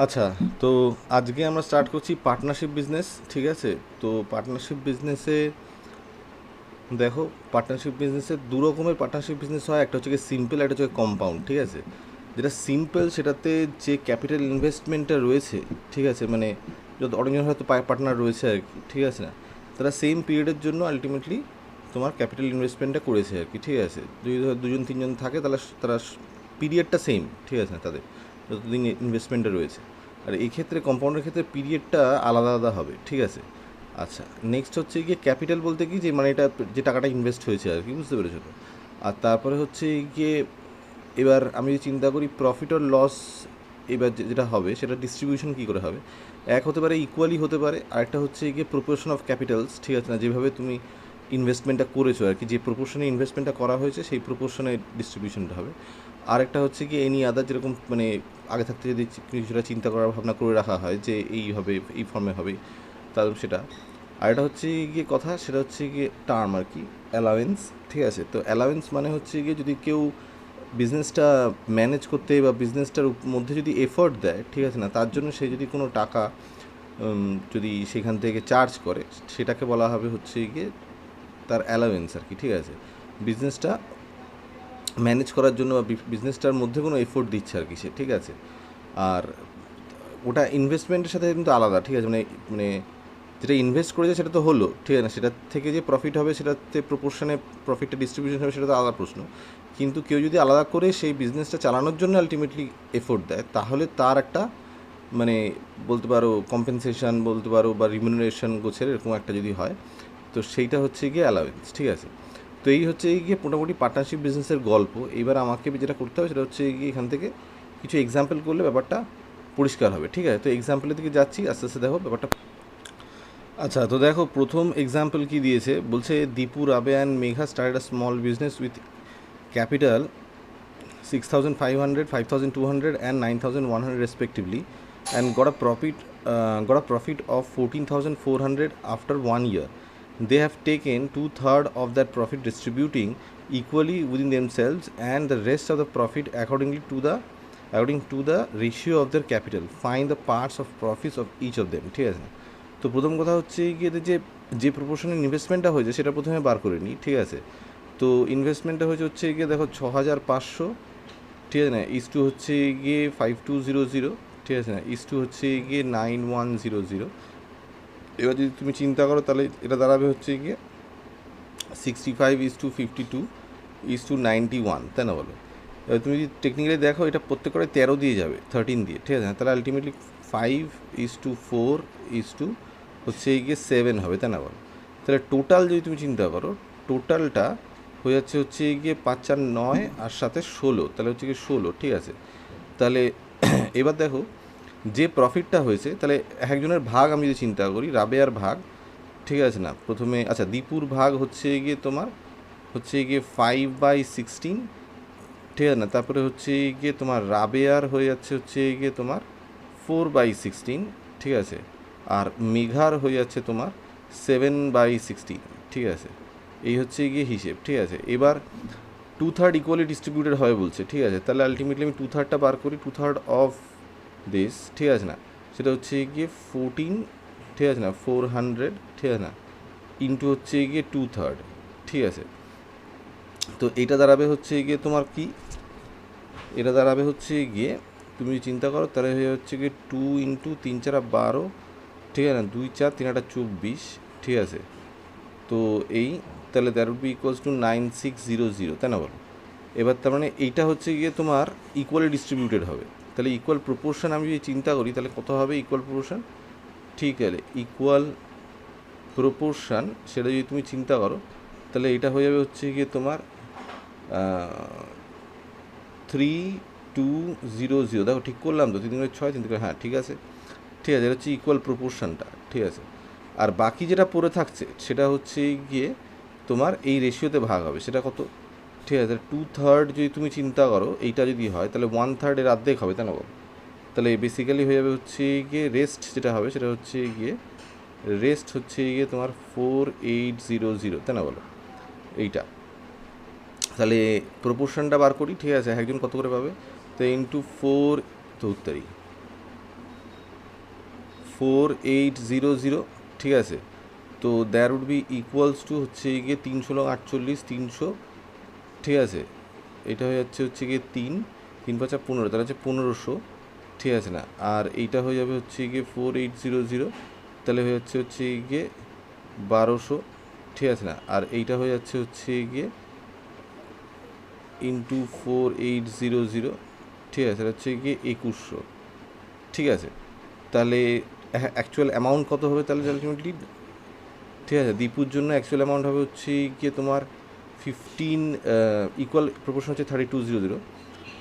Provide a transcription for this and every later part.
আচ্ছা, তো আজকে আমরা স্টার্ট করছি পার্টনারশিপ বিজনেস, ঠিক আছে? তো পার্টনারশিপ বিজনেসে দেখো, পার্টনারশিপ বিজনেসে দু রকমের পার্টনারশিপ বিজনেস হয়, একটা হচ্ছে সিম্পল, একটা হচ্ছে কম্পাউন্ড, ঠিক আছে? যেটা সিম্পল সেটাতে যে ক্যাপিটাল ইনভেস্টমেন্টটা রয়েছে, ঠিক আছে, মানে যত অনেকজন হয়তো পার্টনার রয়েছে আর কি, ঠিক আছে না, তারা সেম পিরিয়ডের জন্য আলটিমেটলি তোমার ক্যাপিটাল ইনভেস্টমেন্টটা করেছে আর কি, ঠিক আছে? যদি ধর দুজন তিনজন থাকে তাহলে তারা পিরিয়ডটা সেম, ঠিক আছে না, তাদের যতদিন ইনভেস্টমেন্টটা রয়েছে। আর এই ক্ষেত্রে কম্পাউন্ডের ক্ষেত্রে পিরিয়ডটা আলাদা আলাদা হবে, ঠিক আছে? আচ্ছা, নেক্সট হচ্ছে গিয়ে ক্যাপিটাল বলতে কি, যে মানে এটা যে টাকাটা ইনভেস্ট হয়েছে আর কি, বুঝতে পেরেছো তো? আর তারপরে হচ্ছে গিয়ে এবার আমি যদি চিন্তা করি প্রফিট আর লস, এবার যেটা হবে সেটা ডিস্ট্রিবিউশন কী করে হবে? এক হতে পারে ইকুয়ালি হতে পারে, আরেকটা হচ্ছে গিয়ে প্রপোর্শন অফ ক্যাপিটালস, ঠিক আছে না, যেভাবে তুমি ইনভেস্টমেন্টটা করেছো আর কি, যে প্রপোর্শনে ইনভেস্টমেন্টটা করা হয়েছে সেই প্রপোর্শনে ডিস্ট্রিবিউশনটা হবে। আরেকটা হচ্ছে কি এনি আদার, যেরকম মানে আগে থাকতে যদি কিছুটা চিন্তা করার ভাবনা করে রাখা হয় যে এই হবে, এই ফর্মে হবে, তাহলে সেটা। আর এটা হচ্ছে গিয়ে কথা, সেটা হচ্ছে গিয়ে টার্ম আর কি, অ্যালাউয়েন্স, ঠিক আছে? তো অ্যালাউয়েন্স মানে হচ্ছে গিয়ে যদি কেউ বিজনেসটা ম্যানেজ করতে বা বিজনেসটার মধ্যে যদি এফোর্ট দেয়, ঠিক আছে না, তার জন্য সে যদি কোনো টাকা যদি সেখান থেকে চার্জ করে, সেটাকে বলা হবে হচ্ছে গিয়ে তার অ্যালাউয়েন্স আর কি, ঠিক আছে? বিজনেসটা ম্যানেজ করার জন্য বা বিজনেসটার মধ্যে কোনো এফোর্ট দিচ্ছে আর কি সে, ঠিক আছে? আর ওটা ইনভেস্টমেন্টের সাথে কিন্তু আলাদা, ঠিক আছে? মানে মানে যেটা ইনভেস্ট করেছে সেটা তো হলো, ঠিক আছে না, সেটার থেকে যে প্রফিট হবে সেটাতে প্রপোর্শনে প্রফিটটা ডিস্ট্রিবিউশন হবে, সেটা তো আলাদা প্রশ্ন। কিন্তু কেউ যদি আলাদা করে সেই বিজনেসটা চালানোর জন্য আলটিমেটলি এফোর্ট দেয়, তাহলে তার একটা মানে বলতে পারো কম্পেনসেশন বলতে পারো, বা রিমিউনারেশন গোছের এরকম একটা যদি হয়, তো সেইটা হচ্ছে গিয়ে অ্যালাউয়েন্স, ঠিক আছে? তো এই হচ্ছে গিয়ে মোটামুটি পার্টনারশিপ বিজনেসের গল্প। এবার আমাকে যেটা করতে হবে সেটা হচ্ছে গিয়ে এখান থেকে কিছু এক্সাম্পল করলে ব্যাপারটা পরিষ্কার হবে, ঠিক আছে? তো এক্সাম্পলের দিকে যাচ্ছি, আস্তে আস্তে দেখো ব্যাপারটা। আচ্ছা, তো দেখো প্রথম এক্সাম্পল কি দিয়েছে, বলছে Dipu, Rabe and Megha started a small business with capital 6,500, 5,200 and 9,100 respectively, and got a profit of 14,400 after 1 year. They have taken two-thirds of that profit, distributing equally within themselves, and the rest of the profit according to the ratio of their capital. Find the parts of profits of each of them, ঠিক আছে? তো প্রথম কথা হচ্ছে গিয়ে যে যে প্রপোর্শনে ইনভেস্টমেন্টটা হয়েছে সেটা প্রথমে বার করে নিই, ঠিক আছে? তো ইনভেস্টমেন্টটা হচ্ছে গিয়ে দেখো 6,500, ঠিক আছে না, ইস টু হচ্ছে গিয়ে 5,200, ঠিক আছে না, ইস টু হচ্ছে গিয়ে 9,100। এবার যদি তুমি চিন্তা করো তাহলে এটা দাঁড়াবে হচ্ছে গিয়ে 65:52 91, তাই না বলো? এবার তুমি যদি টেকনিক্যালি দেখো, এটা প্রত্যেকটা 13 দিয়ে যাবে, 13 দিয়ে, ঠিক আছে না, তাহলে আলটিমেটলি 5:4 হচ্ছে গিয়ে 7 হবে, তাই না বলো? তাহলে টোটাল যদি তুমি চিন্তা করো, টোটালটা হচ্ছে গিয়ে 5 আর 9 আর সাথে 16, তাহলে হচ্ছে গিয়ে 16, ঠিক আছে? তাহলে এবার দেখো যে প্রফিটটা হয়েছে, তাহলে একজনের ভাগ আমি যদি চিন্তা করি, রাবেয়ার ভাগ, ঠিক আছে না, প্রথমে আচ্ছা দীপুর ভাগ হচ্ছে গিয়ে তোমার হচ্ছে গিয়ে 5/16, ঠিক আছে না, তারপরে হচ্ছে গিয়ে তোমার রাবেয়ার হয়ে যাচ্ছে হচ্ছে গিয়ে তোমার 4/16, ঠিক আছে? আর মেঘার হয়ে যাচ্ছে তোমার 7/16, ঠিক আছে? এই হচ্ছে গিয়ে হিসেব, ঠিক আছে? এবার টু থার্ড ইকুয়ালি ডিস্ট্রিবিউটেড হয় বলছে, ঠিক আছে? তাহলে আলটিমেটলি আমি টু থার্ডটা বার করি, টু থার্ড অফ দিস, ঠিক আছে না, সেটা হচ্ছে গিয়ে 14, ঠিক আছে না, 400, ঠিক আছে না, ইন্টু হচ্ছে গিয়ে টু থার্ড, ঠিক আছে? তো এটা দাঁড়াবে হচ্ছে গিয়ে তোমার কি, এটা দাঁড়াবে হচ্ছে গিয়ে, তুমি চিন্তা করো তাহলে হয়ে হচ্ছে গিয়ে 2 × 3 × 12, ঠিক আছে না, 2 × 4 = 24, ঠিক আছে? তো এই তাহলে that would be equals to 9,600, তাই না বলো? এবার তার মানে এইটা হচ্ছে গিয়ে তোমার ইকুয়ালি ডিস্ট্রিবিউটেড হবে। তাহলে ইকুয়াল প্রপোর্শন আমি যদি চিন্তা করি তাহলে কত হবে ইকুয়াল প্রপোর্শন, ঠিক আছে? ইকুয়াল প্রপোর্শন সেটা যদি তুমি চিন্তা করো তাহলে এটা হয়ে যাবে হচ্ছে গিয়ে তোমার 3,200, দেখো ঠিক করলাম তো, 3 × 6, 3 হ্যাঁ ঠিক আছে, ঠিক আছে, এটা হচ্ছে ইকুয়াল প্রপোর্শনটা, ঠিক আছে? আর বাকি যেটা পড়ে থাকছে সেটা হচ্ছে গিয়ে তোমার এই রেশিওতে ভাগ হবে, সেটা কত, ঠিক আছে? টু থার্ড যদি তুমি চিন্তা করো এইটা যদি হয় তাহলে 1/3 এর অর্ধেক হবে, তাই না বলো? তাহলে বেসিক্যালি হয়ে যাবে হচ্ছে গিয়ে রেস্ট যেটা হবে সেটা হচ্ছে গিয়ে তোমার 4,800, তাই না বলো? এইটা তাহলে প্রপোর্শনটা বার করি, ঠিক আছে? একজন কত করে পাবে, তো ইন্টু 4, তো উত্তরই 4800, ঠিক আছে। তো there would be equals to হচ্ছে গিয়ে 348, 300, ঠিক আছে। এটা হয়ে হচ্ছে গিয়ে 3 3 5 15, তাহলে হচ্ছে 1500, ঠিক আছে না। আর এইটা হয়ে যাবে হচ্ছে গিয়ে 4800, তাহলে হচ্ছে গিয়ে 1200, ঠিক আছে না। আর এইটা হয়ে হচ্ছে গিয়ে ইন্টু 4800, ঠিক আছে, এটা হচ্ছে গিয়ে 2100, ঠিক আছে। তাহলে অ্যাকচুয়াল অ্যামাউন্ট কত হবে তাহলে আলটিমেটলি, ঠিক আছে। দীপুর জন্য অ্যাকচুয়াল অ্যামাউন্ট হবে হচ্ছে গিয়ে তোমার 15, ইকুয়াল প্রপোর্শন হচ্ছে 3200,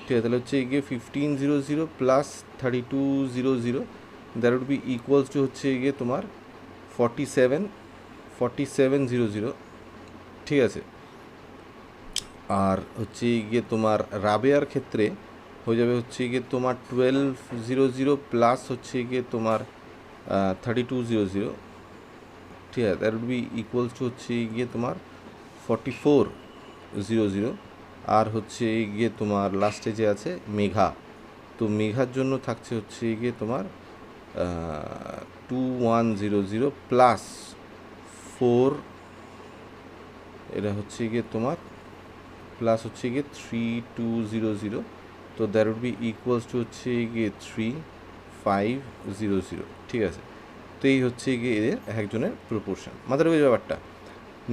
ঠিক আছে। তাহলে হচ্ছে গিয়ে 1500 plus 3200, that would be equals to হচ্ছে গিয়ে তোমার 4700, ঠিক আছে। আর হচ্ছে গিয়ে তোমার রাবেয়ার ক্ষেত্রে হয়ে যাবে হচ্ছে গিয়ে তোমার 1200 প্লাস হচ্ছে গিয়ে তোমার 3200, ঠিক আছে। That would be equals to হচ্ছে গিয়ে তোমার 4400। আর হচ্ছে গিয়ে তোমার লাস্টে যে আছে মেঘা, তো মেঘার জন্য থাকছে হচ্ছে গিয়ে তোমার 2100 প্লাস 4, এটা হচ্ছে গিয়ে তোমার প্লাস হচ্ছে গিয়ে 3200, তো that would be equals to হচ্ছে গিয়ে 3500, ঠিক আছে। তো এই হচ্ছে গিয়ে এদের একজনের প্রপোর্শন, মাথার ওই ব্যাপারটা।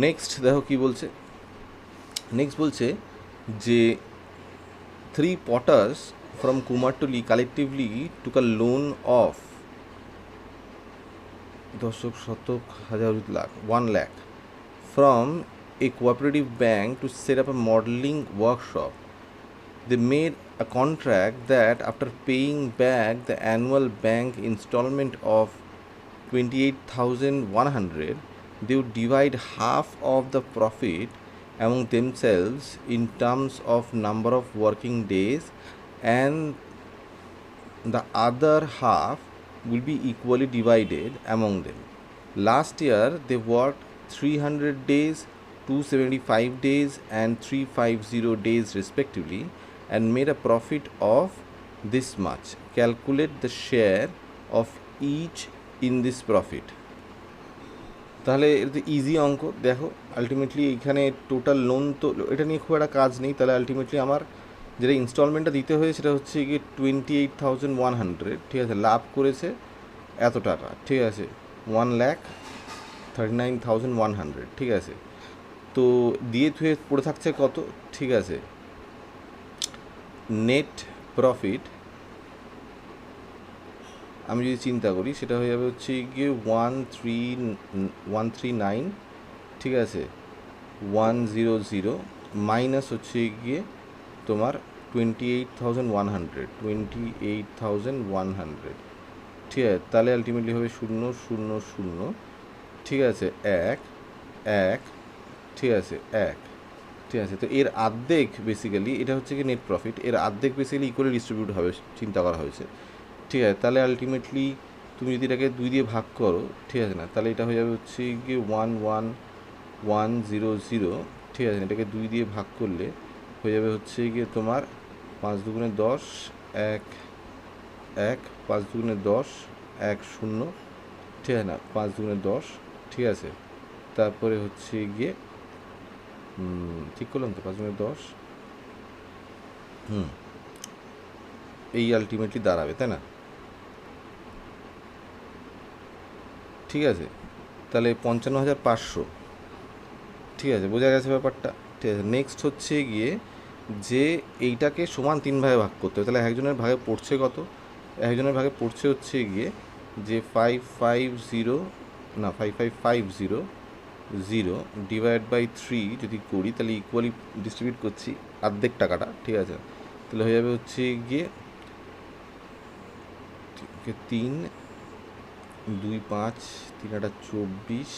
নেক্সট দেখো কি বলছে। নেক্সট বলছে যে 3 potters from Kumartuli collectively took a loan of দশক শতক হাজার lakh 1 lakh from a cooperative bank to set up a modeling workshop. They made a contract that after paying back the annual bank installment of 28,100, they would divide half of the profit among themselves in terms of number of working days, and the other half will be equally divided among them. Last year they worked 300 days, 275 days and 350 days respectively and made a profit of this much. Calculate the share of each in this profit. তাহলে এটা তো easy অঙ্ক। দেখো ultimately এইখানে total loan, তো এটা নিয়ে খুব একটা কাজ নেই। তাহলে আলটিমেটলি আমার যেটা ইনস্টলমেন্টটা দিতে হয়েছে সেটা হচ্ছে গিয়ে 28,100, ঠিক আছে। লাভ করেছে এত টাকা, ঠিক আছে, 1,39,100, ঠিক আছে। তো দিয়ে থুয়ে পড়ে থাকছে কত, ঠিক আছে, নেট প্রফিট আমি যদি চিন্তা করি সেটা হয়ে যাবে হচ্ছে গিয়ে 139, ঠিক আছে, 100 মাইনাস হচ্ছে গিয়ে তোমার 28,100, ঠিক আছে। তাহলে আলটিমেটলি হবে 000, ঠিক আছে, 1 1, ঠিক আছে, 1, ঠিক আছে। তো এর অর্ধেক বেসিক্যালি এটা হচ্ছে কি নেট প্রফিট, এর অর্ধেক বেসিক্যালি ইকুয়ালি ডিস্ট্রিবিউট হবে চিন্তা করা হয়েছে, ঠিক আছে। তাহলে আলটিমেটলি তুমি যদি এটাকে 2 দিয়ে ভাগ করো, ঠিক আছে না, তাহলে এটা হয়ে যাবে হচ্ছে গিয়ে 11100, ঠিক আছে। এটাকে 2 দিয়ে ভাগ করলে হয়ে যাবে হচ্ছে গিয়ে তোমার 5 দুগুণে 10, 1 1, 5 দুগুণে 10, 1 0, ঠিক আছে না, 5 দুগুণে 10, ঠিক আছে। তারপরে হচ্ছে গিয়ে ঠিক করলাম তো, 5 দুগুণে 10, এই আলটিমেটলি দাঁড়াবে, তাই না, ঠিক আছে। তাহলে 55,500, ঠিক আছে, বোঝা গেছে ব্যাপারটা, ঠিক আছে। নেক্সট হচ্ছে গিয়ে যে এইটাকে সমান 3 ভাগে ভাগ করতে হবে। তাহলে একজনের ভাগে পড়ছে কত, একজনের ভাগে পড়ছে হচ্ছে গিয়ে যে 5550 ডিভাইড বাই 3 যদি করি তাহলে ইকুয়ালি ডিস্ট্রিবিউট করছি অর্ধেক টাকাটা, ঠিক আছে। তাহলে হয়ে যাবে হচ্ছে গিয়ে 3 2 5 3 8 24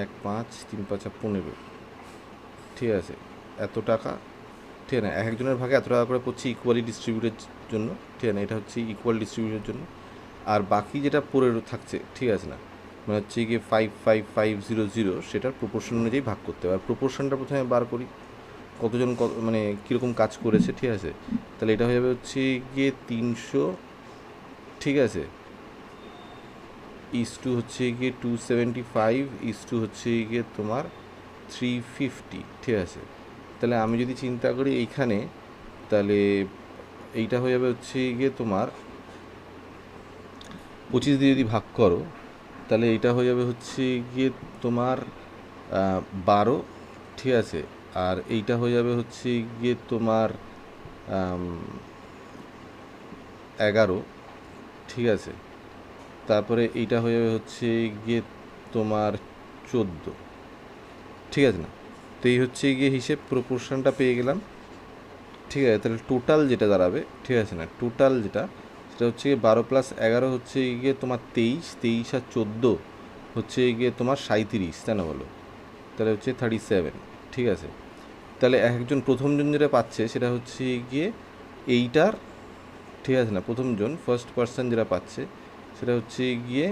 1 5 3 5 15, ঠিক আছে, এত টাকা, ঠিক আছে না। একজনের ভাগে এত টাকা করে পড়ছে ইকুয়ালি ডিস্ট্রিবিউটের জন্য, ঠিক আছে না, এটা হচ্ছে ইকুয়াল ডিস্ট্রিবিউটের জন্য। আর বাকি যেটা পড়ে থাকছে, ঠিক আছে না, মানে হচ্ছে গিয়ে 55,500 সেটার প্রপোর্শন অনুযায়ী ভাগ করতে হবে। আর প্রপোর্শনটা প্রথমে বার করি, কতজন কত মানে কীরকম কাজ করেছে, ঠিক আছে। তাহলে এটা হয়ে যাবে হচ্ছে গিয়ে 300, ঠিক আছে, ইস টু হচ্ছে গিয়ে 275 ইস টু হচ্ছে গিয়ে তোমার 350, ঠিক আছে। তাহলে আমি যদি চিন্তা করি এইখানে, তাহলে এইটা হয়ে যাবে হচ্ছে গিয়ে তোমার 25 দিয়ে যদি ভাগ করো, তাহলে এইটা হয়ে যাবে হচ্ছে গিয়ে তোমার 12, ঠিক আছে। আর এইটা হয়ে যাবে হচ্ছে গিয়ে তোমার 11, ঠিক আছে। তারপরে এইটা হয়ে যাবে হচ্ছে গিয়ে তোমার 14, ঠিক আছে না। তো এই হচ্ছে গিয়ে হিসেব, প্রপোর্শনটা পেয়ে গেলাম, ঠিক আছে। তাহলে টোটাল যেটা দাঁড়াবে, ঠিক আছে না, টোটাল যেটা সেটা হচ্ছে গিয়ে 12 + 11 হচ্ছে গিয়ে তোমার 23, 23 আর 14 হচ্ছে গিয়ে তোমার 37, তাই না বলো। তাহলে হচ্ছে 37, ঠিক আছে। তাহলে একজন প্রথমজন যেটা পাচ্ছে সেটা হচ্ছে গিয়ে এইটার, ঠিক আছে না, প্রথমজন ফার্স্ট পার্সন যেটা পাচ্ছে সেটা হচ্ছে গিয়ে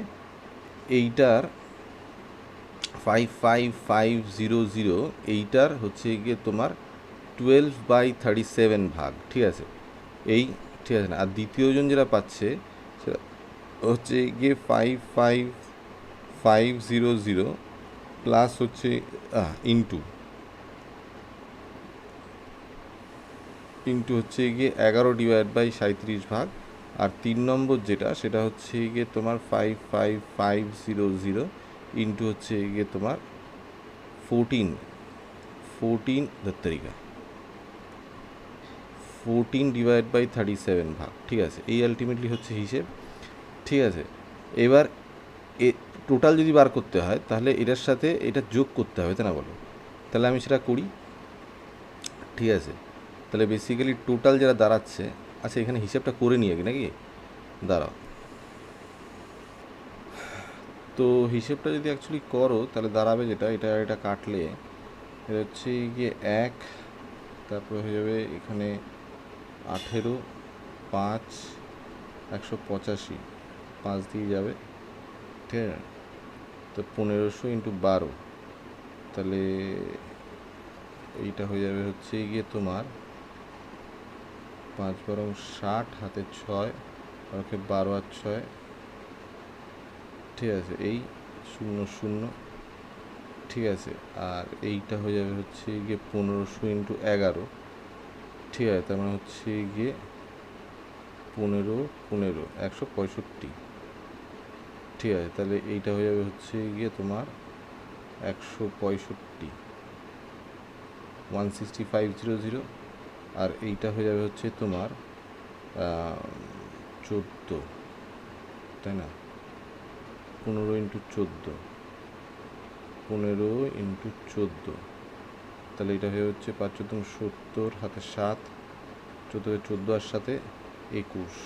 এইটার 55,500, এইটার হচ্ছে গিয়ে তোমার 12/37 ভাগ, ঠিক আছে। এই, ঠিক আছে না। আর দ্বিতীয়জন যেটা পাচ্ছে সেটা হচ্ছে গিয়ে 55,500 প্লাস হচ্ছে ইন্টু ইন্টু হচ্ছে গিয়ে 11/37 ভাগ। আর 3 নম্বর যেটা সেটা হচ্ছে গিয়ে তোমার 55,500 ইন্টু হচ্ছে গিয়ে তোমার 14 তারিখা 14/37 ভাগ, ঠিক আছে। এই আলটিমেটলি হচ্ছে হিসেব, ঠিক আছে। এবার এ টোটাল যদি বার করতে হয় তাহলে এটার সাথে এটা যোগ করতে হবে, তাই না বলো। তাহলে আমি সেটা করি, ঠিক আছে। তাহলে বেসিক্যালি টোটাল যেটা দাঁড়াচ্ছে, আচ্ছা এখানে হিসাবটা করে নিয়ে নাকি, দাঁড়াও। তো হিসেবটা যদি অ্যাকচুয়ালি করো তাহলে দাঁড়াবে যেটা, এটা কাটলে এটা হচ্ছে গিয়ে 1, তারপরে হয়ে যাবে এখানে 18, 5, 185, 5 দিয়ে যাবে, ঠিক আছে। তো 1500 ইন্টু 12, তাহলে এইটা হয়ে যাবে হচ্ছে গিয়ে তোমার 5 × 60, হাতে 6, ওকে 12 আর 6, ঠিক আছে। এই 00, ঠিক আছে। আর এইটা হয়ে যাবে হচ্ছে গিয়ে 1500 ইন্টু 11, ঠিক আছে। তার মানে হচ্ছে গিয়ে 15, 165, ঠিক আছে। তাহলে এইটা হয়ে যাবে হচ্ছে গিয়ে তোমার 165, 165,000। আর এইটা হয়ে যাবে হচ্ছে তোমার 14, তাই না। 15 ইন্টু 14, 15 ইন্টু 14, তাহলে এটা হয়ে হচ্ছে 5 × 14 70, হাতে 7, 14 আর 7 21,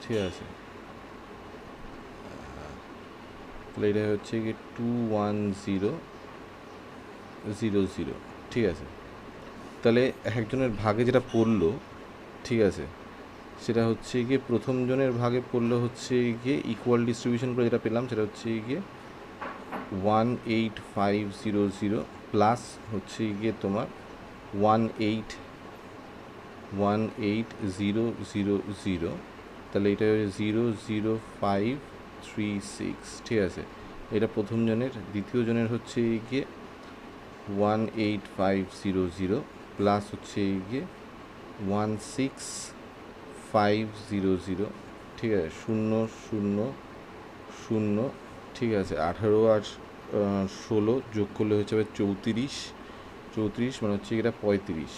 ঠিক আছে। তাহলে এটা হচ্ছে কি 21000, ঠিক আছে। তাহলে একজনের ভাগে যেটা পড়লো, ঠিক আছে, সেটা হচ্ছে গিয়ে প্রথম জনের ভাগে পড়লো হচ্ছে গিয়ে ইকুয়াল ডিস্ট্রিবিউশন করে যেটা পেলাম সেটা হচ্ছে গিয়ে 18500 প্লাস হচ্ছে গিয়ে তোমার 18000, তাহলে এটা 00536, ঠিক আছে। এটা প্রথম জনের। দ্বিতীয় জনের হচ্ছে গিয়ে 18500 প্লাস হচ্ছে গিয়ে 16500, ঠিক আছে। 000, ঠিক আছে। 18 আর 16 যোগ করলে হচ্ছে 34, মানে হচ্ছে এটা 35,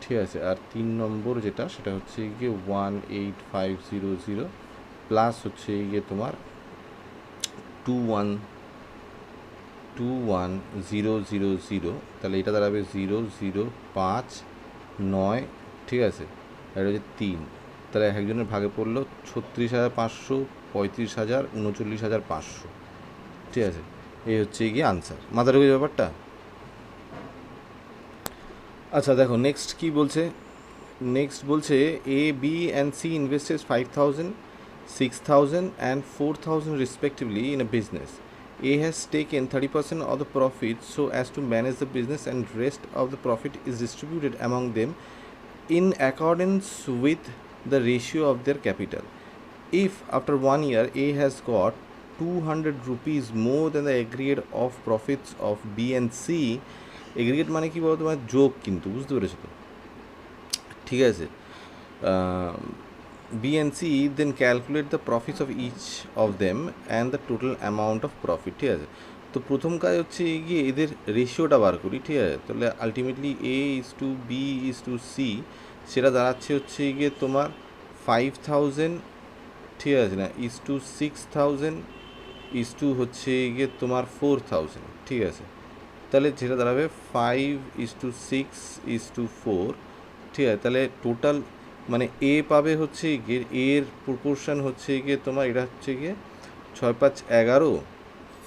ঠিক আছে। আর 3 নম্বর যেটা সেটা হচ্ছে গিয়ে 18500 প্লাস হচ্ছে গিয়ে তোমার 21000, তাহলে এটা দাঁড়াবে 005,9, ঠিক আছে। আর এটা হচ্ছে 3, তাহলে একজনের ভাগে পড়লো 36,500, 35,000, 39,500, ঠিক আছে। এই হচ্ছে গিয়ে আনসার। মাথা ঢুকে ব্যাপারটা। আচ্ছা দেখো নেক্সট কি বলছে। নেক্সট বলছে A, B and C invested 5,000, 6,000 and 4,000 respectively in a business. A has taken 30% of the profit so as to manage the business, and rest of the profit is distributed among them in accordance with the ratio of their capital. If after 1 year A has got 200 rupees more than the aggregate of profits of B and C, aggregate মানে কি বলতো, তোমার যোগ, কিন্তু বুঝতে পেরেছো তো, ঠিক আছে। B and C then calculate the profits of each of them and the total amount of profit, ঠিক আছে। তো প্রথম কাজ হচ্ছে গিয়ে এদের রেশিওটা বার করি, ঠিক আছে। তাহলে ultimately A is to B is to C, সেটা দাঁড়াচ্ছে হচ্ছে গিয়ে তোমার 5000, ঠিক আছে না, ইজ টু 6000 ইজ টু হচ্ছে গিয়ে তোমার 4000, ঠিক আছে। তাহলে যেটা দাঁড়াবে 5:6:4, ঠিক আছে। তাহলে টোটাল মানে এ পাবে হচ্ছে গিয়ে, এর প্রপোর্শন হচ্ছে গিয়ে তোমার, এটা হচ্ছে গিয়ে 6×5=11,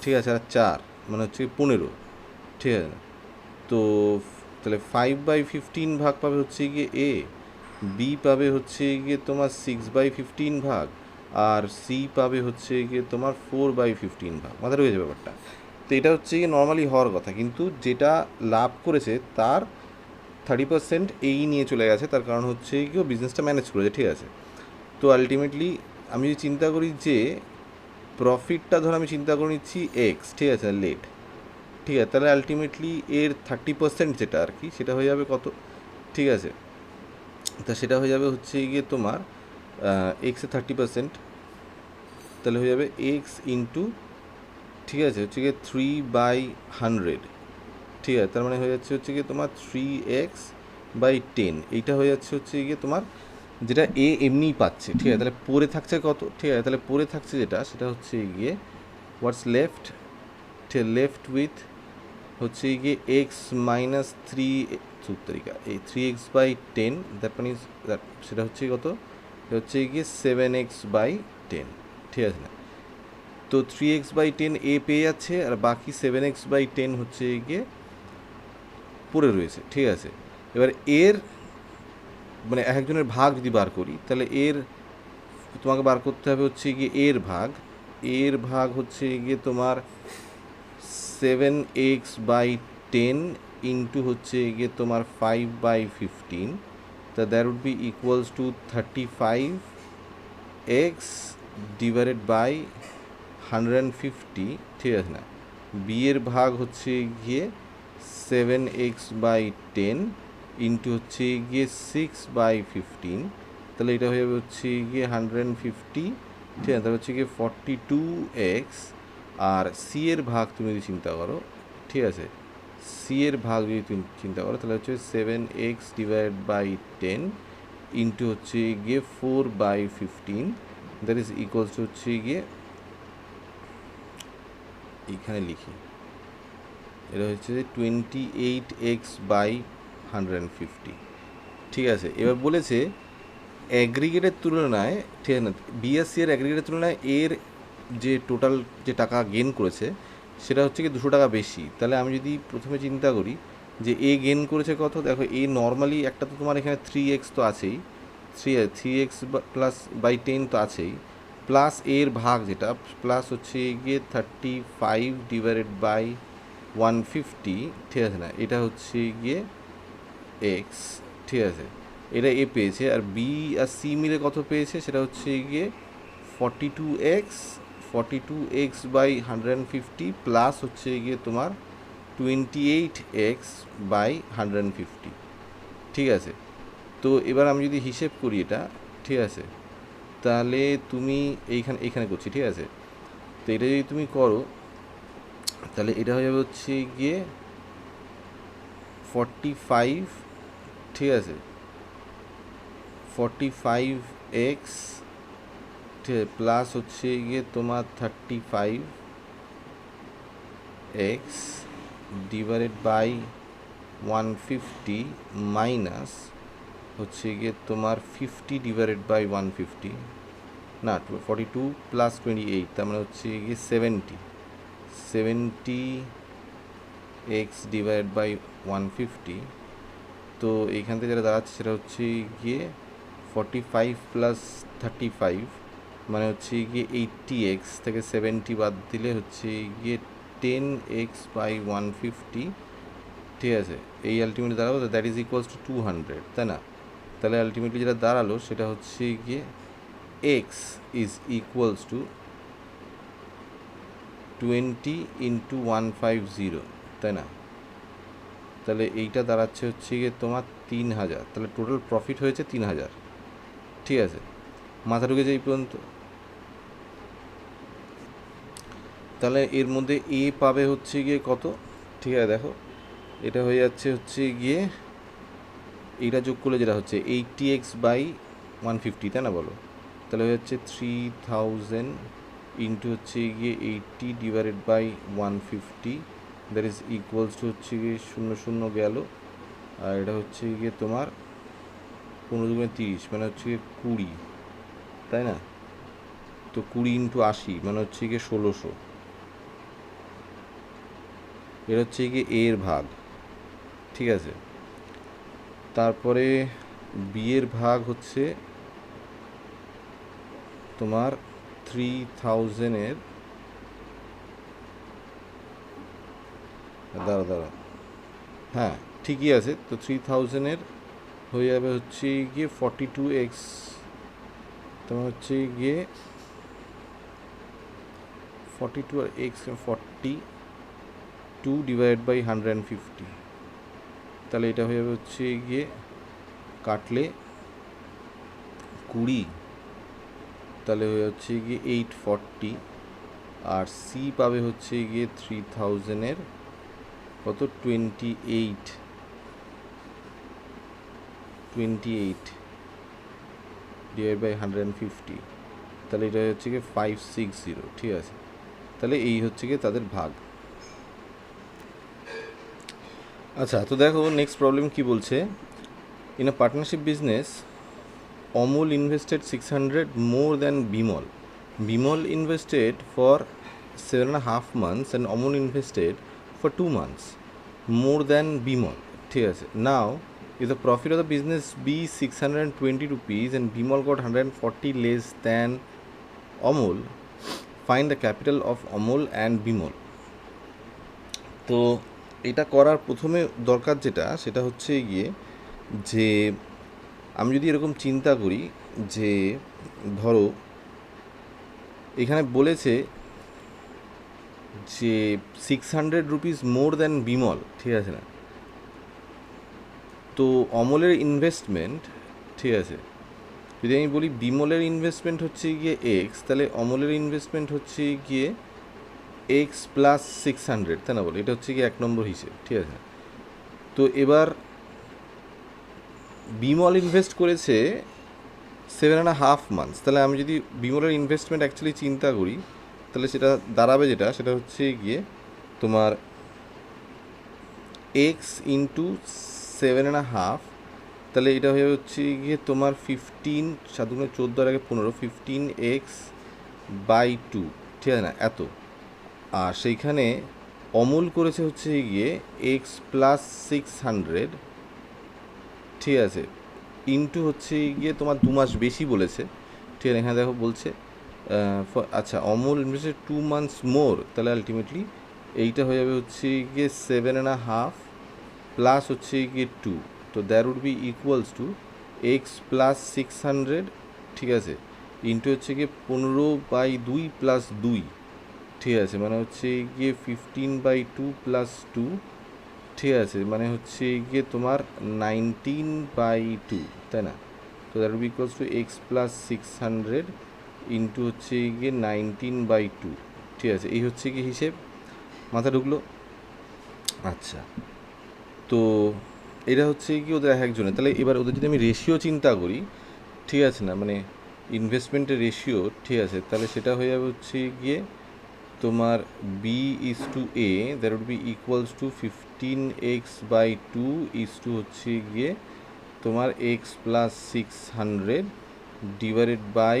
ঠিক আছে, আর 4 মানে হচ্ছে 15, ঠিক আছে। তো তাহলে 5/15 ভাগ পাবে হচ্ছে গিয়ে এ, বি পাবে হচ্ছে গিয়ে তোমার 6/15 ভাগ, আর সি পাবে হচ্ছে গিয়ে তোমার 4/15 ভাগ। মাথায় রয়েছে ব্যাপারটা। তো এটা হচ্ছে গিয়ে নর্মালি হওয়ার কথা, কিন্তু যেটা লাভ করেছে তার 30% এই নিয়ে চলে গেছে, তার কারণ হচ্ছে গিয়ে বিজনেসটা ম্যানেজ করেছে, ঠিক আছে। তো আলটিমেটলি আমি যদি চিন্তা করি যে প্রফিটটা ধর আমি চিন্তা করে নিচ্ছি এক্স, ঠিক আছে, লেট, ঠিক আছে। তাহলে আলটিমেটলি এর 30% যেটা আর কি, সেটা হয়ে যাবে কত, ঠিক আছে। তা সেটা হয়ে যাবে হচ্ছে গিয়ে তোমার এক্সের 30%, তাহলে হয়ে যাবে এক্স ইন্টু, ঠিক আছে, হচ্ছে গিয়ে 3/100, ঠিক আছে। তার মানে হয়ে যাচ্ছে হচ্ছে গিয়ে তোমার 3x/10, এইটা হয়ে যাচ্ছে হচ্ছে গিয়ে তোমার যেটা এ এমনিই পাচ্ছে, ঠিক আছে। তাহলে পরে থাকছে কত, ঠিক আছে। তাহলে পরে থাকছে যেটা, সেটা হচ্ছে গিয়ে হোয়াটস লেফট, লেফট উইথ হচ্ছে গিয়ে x-3 সূত্রিকা এই 3x/10, দ্যাট মিনস দ্যাট, সেটা হচ্ছে কত, এটা হচ্ছে গিয়ে 7x/10, ঠিক আছে না। তো 3x/10 এ পেয়ে যাচ্ছে, আর বাকি 7x/10 হচ্ছে গিয়ে পড়ে রয়েছে, ঠিক আছে। এবার এর মানে একজনের ভাগ যদি বার করি, তাহলে এর তোমাকে বার করতে হবে হচ্ছে গিয়ে এর ভাগ হচ্ছে গিয়ে তোমার 7x/10 ইন্টু হচ্ছে গিয়ে তোমার 5/15, তা that would be equals to 35x divided by 150, ঠিক আছে না। বি এর ভাগ হচ্ছে গিয়ে 7x/10 ইন্টু হচ্ছে গিয়ে 6/15, তাহলে এটা হয়ে যাবে হচ্ছে গিয়ে 150, ঠিক আছে। তাহলে হচ্ছে গিয়ে 42x, আর সি এর ভাগ তুমি যদি চিন্তা করো, ঠিক আছে, সি এর ভাগ যদি তুমি চিন্তা করো, তাহলে হচ্ছে 7x ডিভাইড বাই 10 ইন্টু হচ্ছে গিয়ে 4/15, দ্যাট ইজ ইকুয়ালস টু হচ্ছে গিয়ে, এইখানে লিখি, এটা হচ্ছে 28x/150, ঠিক আছে। এবার বলেছে অ্যাগ্রিগেটের তুলনায়, ঠিক আছে না, বিএসসি এর অ্যাগ্রিগেটের তুলনায় এর যে টোটাল যে টাকা গেন করেছে সেটা হচ্ছে কি 200 টাকা বেশি। তাহলে আমি যদি প্রথমে চিন্তা করি যে এ গেন করেছে কত, দেখো এ নর্মালি একটা তো তোমার এখানে 3x তো আছেই, 3x+/10 তো আছেই, প্লাস এর ভাগ যেটা, প্লাস হচ্ছে গিয়ে 35/150, ঠিক আছে না, এটা হচ্ছে গিয়ে এক্স, ঠিক আছে। এটা এ পেয়েছে, আর বি আর সি মিলে কত পেয়েছে, সেটা হচ্ছে গিয়ে 42x/150 প্লাস হচ্ছে গিয়ে তোমার 28x/150, ঠিক আছে। তো এবার আমি যদি হিসেব করি এটা, ঠিক আছে, তাহলে তুমি এইখানে করছি, ঠিক আছে। তো এটা যদি তুমি করো, তাহলে এটা হয়ে যাবে হচ্ছে গিয়ে 45, ঠিক আছে, 45x, ঠিক আছে, প্লাস হচ্ছে গিয়ে তোমার 35x ডিভাইডেড বাই 150 মাইনাস হচ্ছে গিয়ে তোমার 50 ডিভাইডেড বাই 150, না 42 প্লাস 28, তার মানে হচ্ছে গিয়ে 70x ডিভাইডেড বাই 150। তো এইখান থেকে যেটা দাঁড়াচ্ছে সেটা হচ্ছে গিয়ে 45 প্লাস 35 মানে হচ্ছে গিয়ে 80x থেকে 70 বাদ দিলে হচ্ছে গিয়ে 10x/150, ঠিক আছে। এই আলটিমেটলি দাঁড়াবো, দ্যাট ইজ ইকুয়ালস টু 200, তাই না। তাহলে আলটিমেটলি যেটা দাঁড়ালো সেটা হচ্ছে গিয়ে x is equals two 20 into 150, তাই না? তাহলে এইটা দাঁড়াচ্ছে হচ্ছে গিয়ে তোমার 3000, তাহলে টোটাল প্রফিট হয়েছে 3000। ঠিক আছে, মাথা ঢুকেছে এই পর্যন্ত? তাহলে এর মধ্যে এ পাবে হচ্ছে গিয়ে কত? ঠিক আছে, দেখো এটা হয়ে যাচ্ছে হচ্ছে গিয়ে, এইটা যোগ করলে যেটা হচ্ছে 80x/150, তাই না বলো? তাহলে হয়ে যাচ্ছে 3000 ইন্টু হচ্ছে গিয়ে 80/150, দ্যাট ইজ ইকুয়ালস টু হচ্ছে গিয়ে 00 গেল, আর এটা হচ্ছে গিয়ে তোমার 15×30 মানে হচ্ছে গিয়ে 20, তাই না? তো 20 ইন্টু 80 মানে হচ্ছে গিয়ে 1600। এর হচ্ছে গিয়ে এর ভাগ। ঠিক আছে, তারপরে বি এর ভাগ হচ্ছে তোমার 3000-এর, দাঁড়া, হ্যাঁ ঠিকই আছে। তো 3000-এর হয়ে যাবে হচ্ছে গিয়ে 42x, তোমার হচ্ছে গিয়ে 42 আর x 42/150, তাহলে এটা হয়ে যাবে হচ্ছে গিয়ে কাটলে 20, তাহলে হয়ে হচ্ছে গিয়ে 840, আর সি পাবে হচ্ছে গিয়ে 3000-এর কত 28 150, তাহলে এটা হচ্ছে গিয়ে 560। ঠিক আছে, তাহলে এই হচ্ছে গিয়ে তাদের ভাগ। আচ্ছা, তো দেখো নেক্সট প্রবলেম কি বলছে। In a partnership business, Amul invested 600 more than Bimol. Bimol invested for 7.5 months and Amul invested for 2 months more than Bimol. ঠিক আছে, now if the profit of the business be 620 rupees and Bimol got 140 less than Amul, find the capital of Amul and Bimol. তো এটা করার প্রথমে দরকার যেটা, সেটা হচ্ছে গিয়ে যে আমি যদি এরকম চিন্তা করি যে ধরো এখানে বলেছে যে 600 রুপিস মোর দ্যান বিমল, ঠিক আছে না? তো অমলের ইনভেস্টমেন্ট, ঠিক আছে, যদি আমি বলি বিমলের ইনভেস্টমেন্ট হচ্ছে গিয়ে এক্স, তাহলে অমলের ইনভেস্টমেন্ট হচ্ছে গিয়ে এক্স প্লাস 600, তাই না বলে? এটা হচ্ছে গিয়ে 1 নম্বর হিসেব। ঠিক আছে, তো এবার বিমল ইনভেস্ট করেছে 7.5 মান্থস, তাহলে আমি যদি বিমলের ইনভেস্টমেন্ট অ্যাকচুয়ালি চিন্তা করি, তাহলে সেটা দাঁড়াবে যেটা, সেটা হচ্ছে গিয়ে তোমার এক্স ইন্টু 7.5, তাহলে এটা হয়ে হচ্ছে গিয়ে তোমার 15, 7×14 আর আগে 15, 15x/2, ঠিক আছে না? এত। আর সেইখানে অমূল করেছে হচ্ছে গিয়ে এক্স প্লাস 600, ঠিক আছে, ইন্টু হচ্ছে গিয়ে তোমার 2 মাস বেশি বলেছে। ঠিক আছে, এখানে দেখো বলছে আচ্ছা অমূল ইনভেস্টেড 2 মান্থস মোর, তাহলে আলটিমেটলি এইটা হয়ে যাবে হচ্ছে গিয়ে 7.5 প্লাস হচ্ছে গিয়ে 2, তো that would be equals to x plus 600, ঠিক আছে, ইন্টু হচ্ছে গিয়ে 15/2 প্লাস 2, ঠিক আছে, মানে হচ্ছে গিয়ে 15/2 প্লাস 2, ঠিক আছে, মানে হচ্ছে গিয়ে তোমার 19/2, তাই না? তো that would be equals to x plus 600 into হচ্ছে গিয়ে 19/2, ঠিক আছে, এই হচ্ছে কি হিসেব। মাথা ঢুকলো? আচ্ছা, তো এটা হচ্ছে কি ওদের এক একজনের। তাহলে এবার ওদের যদি আমি রেশিও চিন্তা করি, ঠিক আছে না, মানে ইনভেস্টমেন্টের রেশিও, ঠিক আছে, তাহলে সেটা হয়ে যাবে হচ্ছে গিয়ে তোমার B is to A, that would be equals to 15x/2 is to হচ্ছে গিয়ে তোমার x plus 600 divided by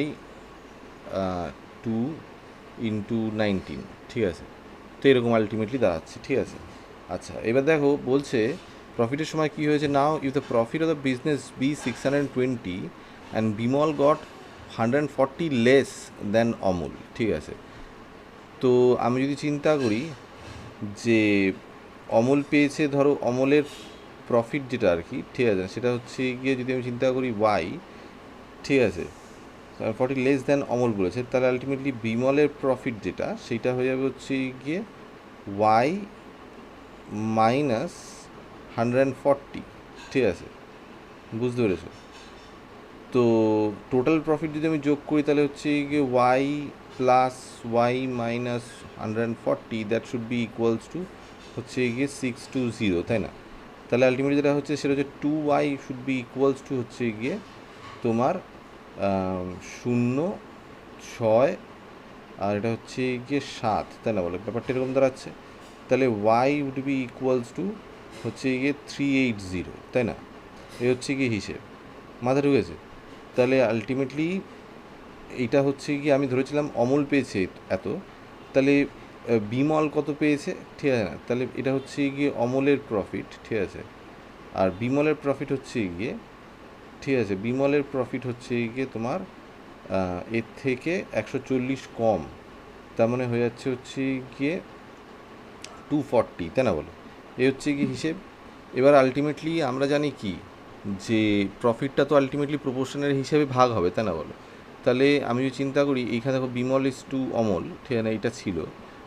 2 into 19, ঠিক আছে। তো এরকম আলটিমেটলি দাঁড়াচ্ছে। ঠিক আছে, আচ্ছা এবার দেখো বলছে প্রফিটের সময় কী হয়েছে। Now if the profit of the business be 620 and Bimal got 140 less than Amul, ঠিক আছে। তো আমি যদি চিন্তা করি যে অমল পেয়েছে, ধরো অমলের প্রফিট যেটা আর কি, ঠিক আছে, সেটা হচ্ছে গিয়ে যদি আমি চিন্তা করি ওয়াই, ঠিক আছে, 40 লেস দ্যান অমল বলেছে, তাহলে আলটিমেটলি বিমলের প্রফিট যেটা সেইটা হয়ে যাবে হচ্ছে গিয়ে ওয়াই মাইনাস 140, ঠিক আছে, বুঝতে পেরেছো? তো টোটাল প্রফিট যদি আমি যোগ করি তাহলে হচ্ছে গিয়ে y plus y minus 140, that should be equals to হচ্ছে গিয়ে 620, তাই না? তাহলে আলটিমেটলি যেটা হচ্ছে সেটা হচ্ছে 2y should be equals to হচ্ছে গিয়ে তোমার 0.6 আর এটা হচ্ছে গিয়ে 7, তাই না? বলে ব্যাপারটা এরকম দাঁড়াচ্ছে। তাহলে y would be equals to হচ্ছে গিয়ে 380, তাই না? এই হচ্ছে গিয়ে হিসেব, মাথা ঢুকেছে? তাহলে আলটিমেটলি এইটা হচ্ছে গিয়ে আমি ধরেছিলাম অমল পেয়েছে এত, তাহলে বিমল কত পেয়েছে, ঠিক আছে না? তাহলে এটা হচ্ছে গিয়ে অমলের প্রফিট, ঠিক আছে, আর বিমলের প্রফিট হচ্ছে গিয়ে, ঠিক আছে, বিমলের প্রফিট হচ্ছে গিয়ে তোমার এর থেকে 140 কম, তার মানে হয়ে যাচ্ছে হচ্ছে গিয়ে 240, তাই না? বলো, এই হচ্ছে গিয়ে হিসেব। এবার আলটিমেটলি আমরা জানি কি যে প্রফিটটা তো আলটিমেটলি প্রপোর্শনের হিসেবে ভাগ হবে, তাই না? বলো, তাহলে আমি যদি চিন্তা করি এইখানে দেখো বিমল ইস টু অমল, ঠিক আছে, এইটা ছিল,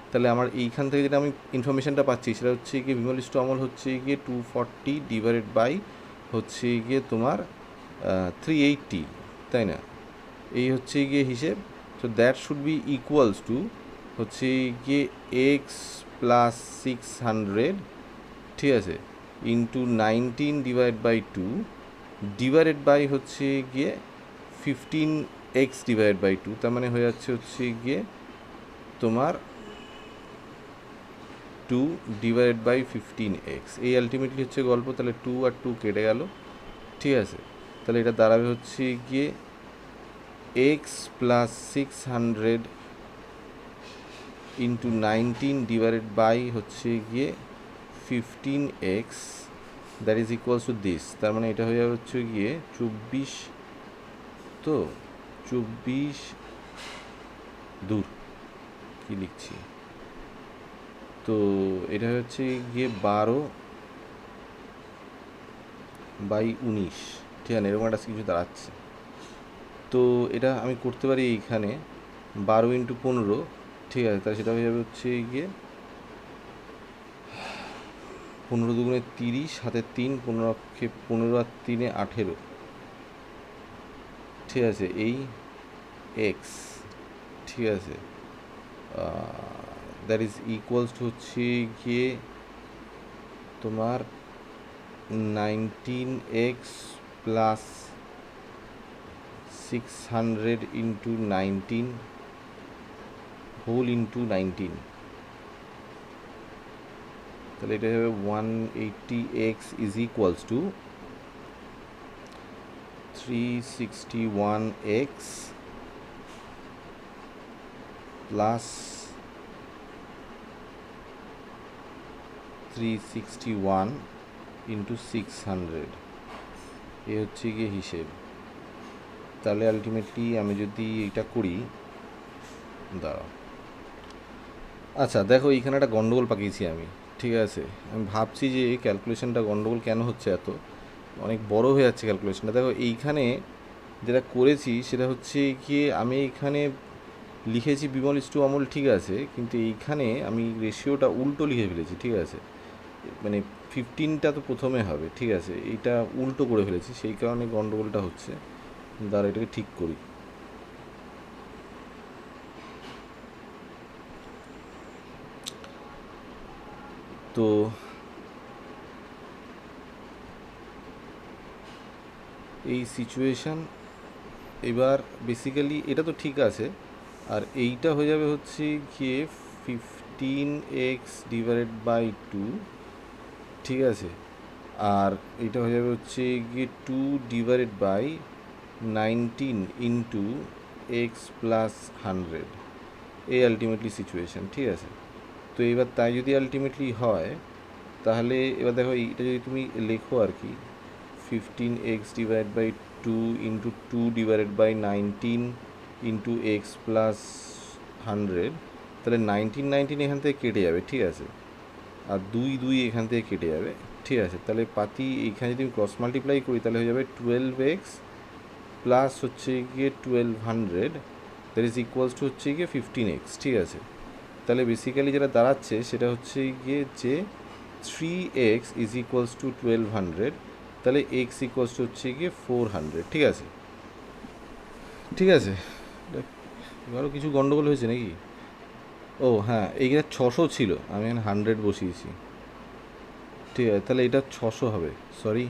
তাহলে আমার এইখান থেকে যেটা আমি ইনফরমেশানটা পাচ্ছি সেটা হচ্ছে গিয়ে বিমল ইস টু অমল হচ্ছে গিয়ে 240 ডিভাইডেড বাই হচ্ছে গিয়ে তোমার 380, তাই না? এই হচ্ছে গিয়ে হিসেব। So that should be equals to হচ্ছে গিয়ে এক্স প্লাস 600, ঠিক আছে, into 19 divide by 2 divided by হচ্ছে গিয়ে 15x ডিভাইড বাই 2, তার মানে হয়ে যাচ্ছে হচ্ছে গিয়ে তোমার 2 ডিভাইডেড বাই 15x। এই আলটিমেটলি হচ্ছে গল্প। তাহলে 2 আর 2 কেটে গেল, ঠিক আছে, তাহলে এটা দাঁড়াবে হচ্ছে গিয়ে x plus 600 into 19 divided by হচ্ছে গিয়ে 15x, that is equals to this. তার মানে এটা হয়ে যাবে হচ্ছে গিয়ে 24, তো 24 দূর কি লিখছি, তো এটা হচ্ছে গিয়ে 12/19, ঠিক আছে, এরকম একটা কিছু দাঁড়াচ্ছে। তো এটা আমি করতে পারি এইখানে 12 ইন্টু 15, ঠিক আছে, তাহলে সেটা হয়ে যাবে হচ্ছে গিয়ে 15 দুগুণে 30, হাতে 3, 15 আর 3 18, ঠিক আছে, এই এক্স, ঠিক আছে, দ্যাট ইজ ইকুয়ালস টু হচ্ছে গিয়ে তোমার 19x plus 600 into 19 whole into 19, তাহলে এটা হবে 180x is equals two 361x plus 361 into 600, এ হচ্ছে গিয়ে হিসেব। তাহলে আলটিমেটলি আমি যদি এটা করি, দাঁড়াও, আচ্ছা দেখো এইখানে একটা গন্ডগোল পাকিয়েছি আমি, ঠিক আছে, আমি ভাবছি যে এই ক্যালকুলেশনটা গন্ডগোল কেন হচ্ছে, এত অনেক বড় হয়ে যাচ্ছে ক্যালকুলেশনটা। দেখো এইখানে যেটা করেছি সেটা হচ্ছে গিয়ে আমি এইখানে লিখেছি বিমল ইস টু অমল, ঠিক আছে, কিন্তু এইখানে আমি রেশিওটা উল্টো লিখে ফেলেছি, ঠিক আছে, মানে 15টা তো প্রথমে হবে, ঠিক আছে, এইটা উল্টো করে ফেলেছি, সেই কারণে গন্ডগোলটা হচ্ছে। দাঁড়া এটাকে ঠিক করি। তো এই সিচুয়েশান, এবার বেসিক্যালি এটা তো ঠিক আছে, আর এইটা হয়ে যাবে হচ্ছে গিয়ে 15x ডিভাইডেড বাই 2, ঠিক আছে, আর এটা হয়ে যাবে হচ্ছে গিয়ে 2 divided by 19 into x plus 100, এই আলটিমেটলি সিচুয়েশান, ঠিক আছে। তো এবার তাই যদি আলটিমেটলি হয় তাহলে এবার দেখো এইটা যদি তুমি লেখো আর কি, 15x divide by 2 into 2 divided by 19 into x plus 100, তাহলে 19 এখান থেকে কেটে যাবে, ঠিক আছে, আর 2 এখান থেকে কেটে যাবে, ঠিক আছে, তাহলে পাতি এইখানে যদি আমি ক্রস মাল্টিপ্লাই করি তাহলে হয়ে যাবে 12x প্লাস হচ্ছে গিয়ে 1200 দ্যাট ইজ ইকুয়ালস টু হচ্ছে গিয়ে 15x, ঠিক আছে। তাহলে বেসিক্যালি যেটা দাঁড়াচ্ছে সেটা হচ্ছে গিয়ে যে 3x ইজ ইকুয়ালস টু 1200, তাহলে x ইকুয়ালস টু হচ্ছে গিয়ে 400, ঠিক আছে। ঠিক আছে, এবারও কিছু গন্ডগোল হয়েছে নাকি? ও হ্যাঁ, এইখানে 600 ছিল, আমি এখানে 100 বসিয়েছি, ঠিক আছে। তাহলে এটা 600 হবে, সরি,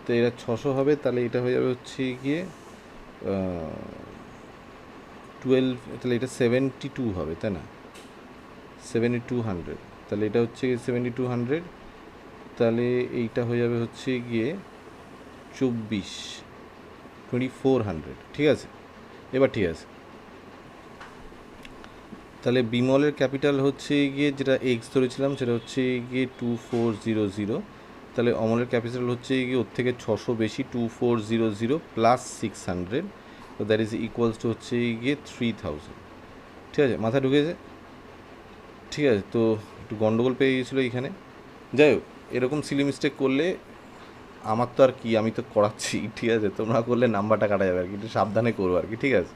তো এটা 600 হবে, তাহলে এটা হয়ে যাবে হচ্ছে গিয়ে 12, তাহলে এটা 72 হবে, তাই না? 7200, তাহলে এটা হচ্ছে 7200, তাহলে এইটা হয়ে যাবে হচ্ছে গিয়ে 2400, ঠিক আছে। এবার ঠিক আছে, তাহলে বিমলের ক্যাপিটাল হচ্ছে গিয়ে যেটা এক্স ধরেছিলাম সেটা হচ্ছে গিয়ে 2400, তাহলে অমলের ক্যাপিটাল হচ্ছে গিয়ে ওর থেকে 600 বেশি 2400 প্লাস 600, তো দ্যাট ইজ ইকুয়ালস টু হচ্ছে গিয়ে 3000, ঠিক আছে, মাথায় ঢুকেছে? ঠিক আছে, তো একটু গন্ডগোল পেয়ে গিয়েছিলো এইখানে। যাই হোক, এরকম সিলি মিস্টেক করলে আমার তো আর কি, আমি তো করাচ্ছি, ঠিক আছে, তোমরা করলে নাম্বারটা কাটা যাবে আর কি, একটু সাবধানে করবো আর কি, ঠিক আছে।